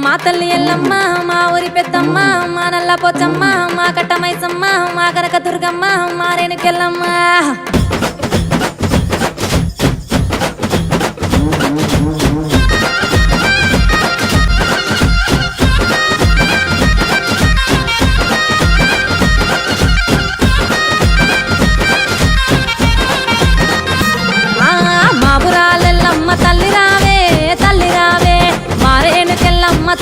మా తల్లి ఎల్లమ్మ మా ఊరి పెద్దమ్మ మా నల్ల పోచమ్మ మా కట్ట మైసమ్మ మా కనక దుర్గమ్మ మా రేణుకెళ్ళమ్మ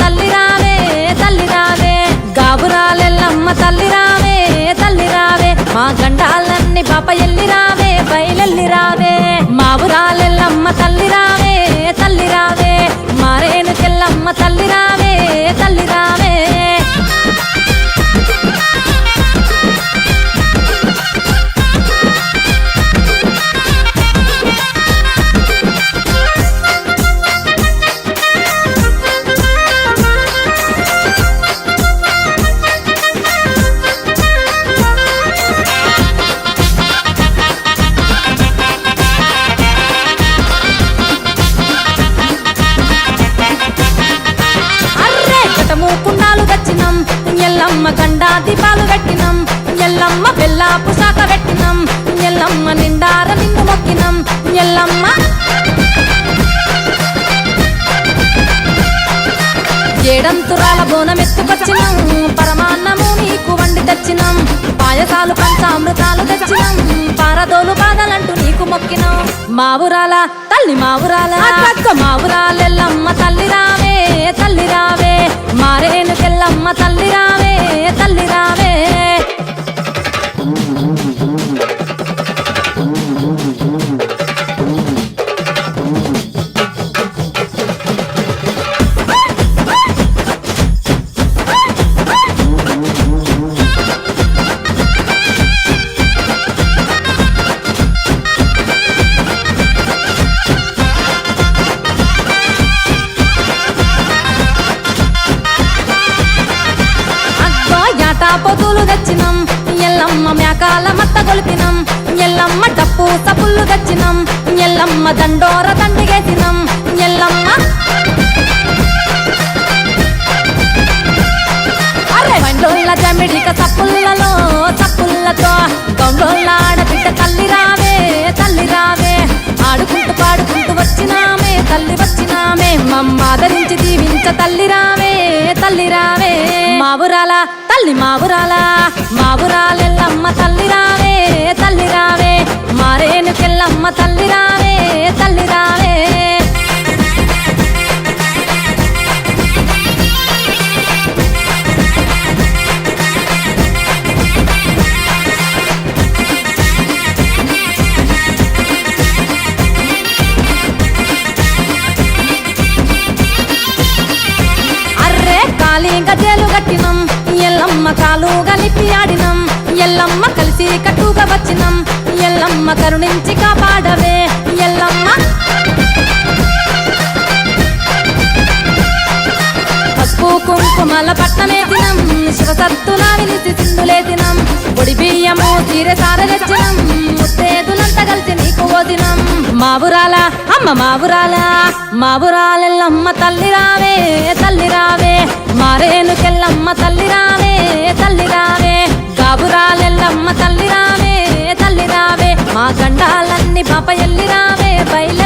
తల్లి రావే తల్లి రావే గాబురాలెల్లమ్మ తల్లి రావే తల్లి రావే మా గండాలన్నీ పాప ఎల్లి రావే బయలెల్లి రావే మా ఊరాలెల్లమ్మ తల్లి రావే తల్లి రావే మా రేణుకెళ్ళమ్మ తల్లి రావే తల్లి రావే కుండాలు తెచ్చినం ఎల్లమ్మ గండా దీపాలు పెట్టినం ఎల్లమ్మ బెల్లాపు శాఖ పెట్టినం ఎల్లమ్మ నిండార నిన్ను మొక్కినం ఎల్లమ్మ ఏడంతురాల బోనం ఎత్తుకొచ్చినం పరమాన్నము నీకు వండి తెచ్చినం పాయసాలు పంచామృతాలు తెచ్చినం పారదోలు బాధలంటూ నీకు మొక్కినం మా ఊరాల తల్లి మా ఊరాల మా ఊరాలెల్లమ్మ తల్లి రావే తల్లి రావే మా రేణుకెళ్ళమ్మ తల్లి రావే తల్లి రావే పొదులు తెచ్చినం ఎల్లమ్మ మేకాల మత్త గొలిపినం ఎల్లమ్మ డప్పు సపుళ్ళు తెచ్చినం ఎల్లమ్మ దండోర దండిగేసినం ఎల్లమ్మ బండోళ్ళ జమిడిక సప్పుళ్ళలో సప్పుళ్ళతో గౌండోళ్ళ ఆడబిడ్డ తల్లి రావే తల్లి రావే ఆడుకుంటూ పాడుకుంటూ వచ్చినామే తల్లి వచ్చినామే మమ్మ ఆదరించి దీవించ తల్లి రావే తల్లి రావే మా ఊరాల తల్లి మా ఊరాల మా ఊరాలెల్లమ్మ తల్లి రావే తల్లి రావే మా రేణుకెళ్ళమ్మ తల్లి రావే తల్లి రావే గజేలు గట్టినం ఎల్లమ్మ కాలు గలిపి ఆడినం ఎల్లమ్మ కలిసి కట్టుగా వచ్చినం ఎల్లమ్మ కరుణించి కాపాడవే ఎల్లమ్మ పసుపు కుంకుమల పట్టమేసినం శివసత్తులా విలిసి సింధులేసినం పొడి బియ్యము తీరె సారెచ్చినం ముత్తేదులంతా కలిసి నీకు ఓదినం మా ఊరాల అమ్మ మా ఊరాల మా ఊరాలెల్లమ్మ తల్లి రావే తల్లి రావే మా రేణుకెళ్ళమ్మ తల్లి రావే తల్లి రావే గాబురాలెల్లమ్మ తల్లి రావే తల్లి రావే మా గండాలన్నీ పాప ఎల్లి రావే బయలు